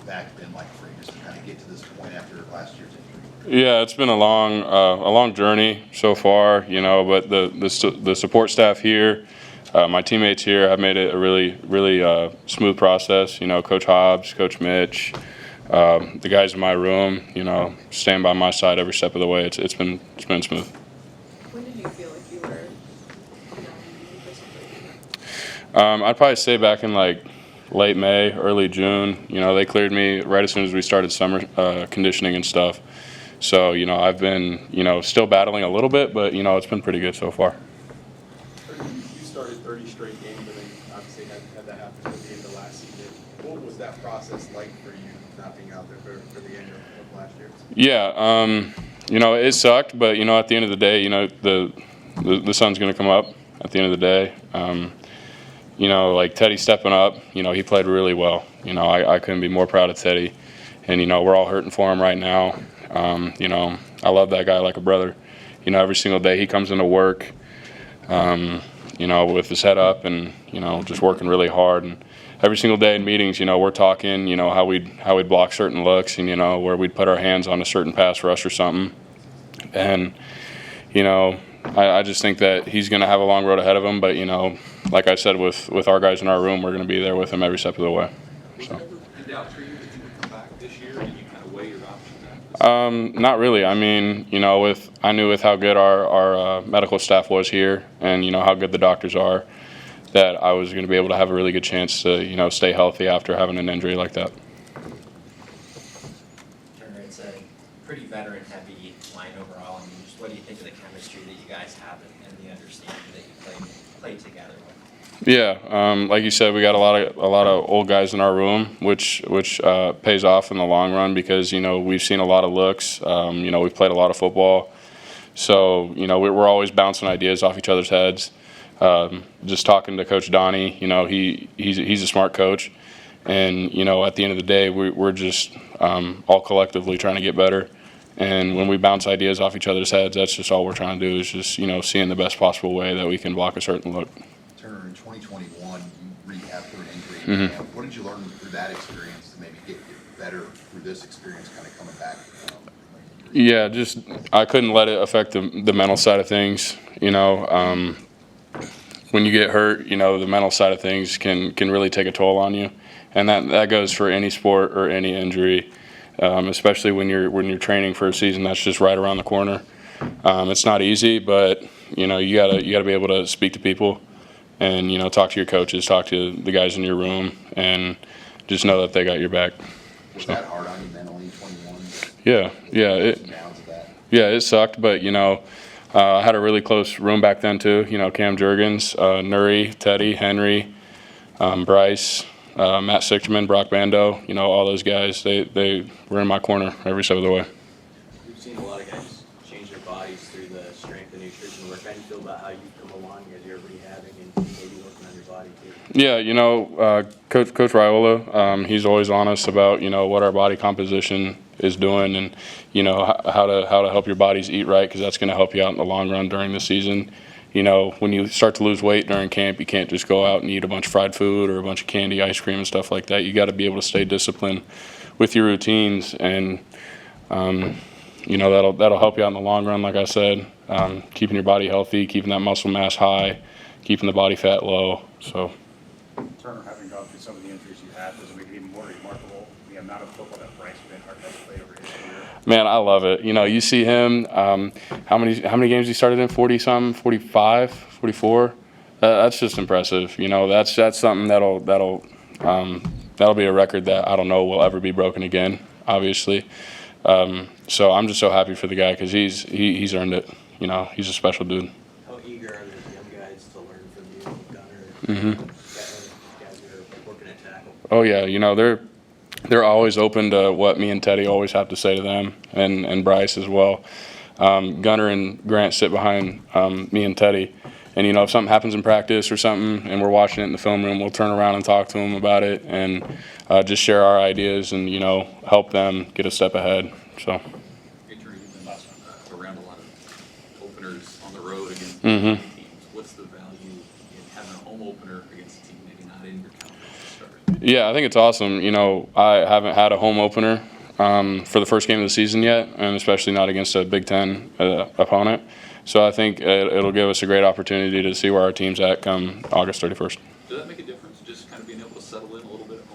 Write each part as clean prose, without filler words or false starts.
back been like for you just to kind of get to this point after last year's injury? Yeah, it's been a long journey so far, but the support staff here, my teammates here have made it a really smooth process. Coach Hobbs, Coach Mitch, the guys in my room, staying by my side every step of the way. It's been smooth. When did you feel like you were I'd probably say back in like late May, early June. They cleared me right as soon as we started summer conditioning and stuff. So, I've been, still battling a little bit, but, it's been pretty good so far. You started 30 straight games, and then obviously had that happen at the end of last season. What was that process like for you not being out there for the end of last year? Yeah, it sucked, but, at the end of the day, the sun's going to come up at the end of the day. Like Teddy stepping up, he played really well. I couldn't be more proud of Teddy. And, we're all hurting for him right now. I love that guy like a brother. Every single day he comes into work, with his head up and, just working really hard. And every single day in meetings, we're talking, how we'd block certain looks and, where we'd put our hands on a certain pass rush or something. And, I just think that he's going to have a long road ahead of him. But, like I said, with our guys in our room, we're going to be there with him every step of the way. So. In doubt for you that you would come back this year, and you kind of weigh your options? Not really. I mean, I knew with how good our medical staff was here, and how good the doctors are, that I was going to be able to have a really good chance to stay healthy after having an injury like that. Turner, it's a pretty veteran-heavy line overall. I mean, just what do you think of the chemistry that you guys have and the understanding that you play together with? Yeah, like you said, we got a lot of old guys in our room, which pays off in the long run because we've seen a lot of looks. We've played a lot of football, so we're always bouncing ideas off each other's heads. Just talking to Coach Donnie, he's a smart coach, and at the end of the day, we're just all collectively trying to get better. And when we bounce ideas off each other's heads, that's just all we're trying to do is just seeing the best possible way that we can block a certain look. Turner, in 2021, you rehabbed through an injury. Mm-hmm. What did you learn through that experience to maybe get better through this experience, kind of coming back? Yeah, just I couldn't let it affect the mental side of things. When you get hurt, the mental side of things can really take a toll on you, and that goes for any sport or any injury, especially when you're training for a season that's just right around the corner. It's not easy, but you gotta be able to speak to people, and talk to your coaches, talk to the guys in your room, and just know that they got your back. Was that hard on you mentally, 21? Yeah, it sucked, but I had a really close room back then too. Cam Jurgens, Nuri, Teddy, Henry, Bryce, Matt Sichterman, Brock Bando. All those guys. They were in my corner every step of the way. We've seen a lot of guys change their bodies through the strength and nutrition work. How do you feel about how you've come along as you're rehabbing and maybe working on your body too? Yeah, Coach Raiola, he's always honest about what our body composition is doing, and how to help your bodies eat right, because that's going to help you out in the long run during the season. When you start to lose weight during camp, you can't just go out and eat a bunch of fried food or a bunch of candy, ice cream, and stuff like that. You got to be able to stay disciplined with your routines, and that'll help you out in the long run. Like I said, keeping your body healthy, keeping that muscle mass high, keeping the body fat low. So. Turner, having gone through some of the injuries you had, does it make it even more remarkable the amount of football that Bryce Benhart has played over his career? Man, I love it. You see him. How many games he started in? 40-something, 45, 44. That's just impressive. That's something that'll be a record that I don't know will ever be broken again. Obviously. So I'm just so happy for the guy because he's earned it. He's a special dude. How eager are those young guys to learn from you, Gunner? Mm-hmm. Guys that are working at tackle. Oh yeah, they're always open to what me and Teddy always have to say to them, and Bryce as well. Gunner and Grant sit behind me and Teddy, and if something happens in practice or something, and we're watching it in the film room, we'll turn around and talk to them about it, and just share our ideas and help them get a step ahead. So. You've been around a lot of openers on the road against Mm-hmm. teams. What's the value in having a home opener against a team maybe not in your conference to start? Yeah, I think it's awesome. You know, I haven't had a home opener for the first game of the season yet, and especially not against a Big Ten opponent. So I think it'll give us a great opportunity to see where our team's at come August 31st. Does that make a difference, just kind of being able to settle in a little bit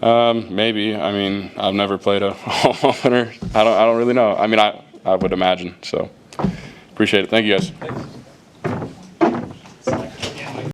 at home? Maybe. I mean, I've never played a home opener. I don't really know. I mean, I would imagine. So appreciate it. Thank you guys. Thanks.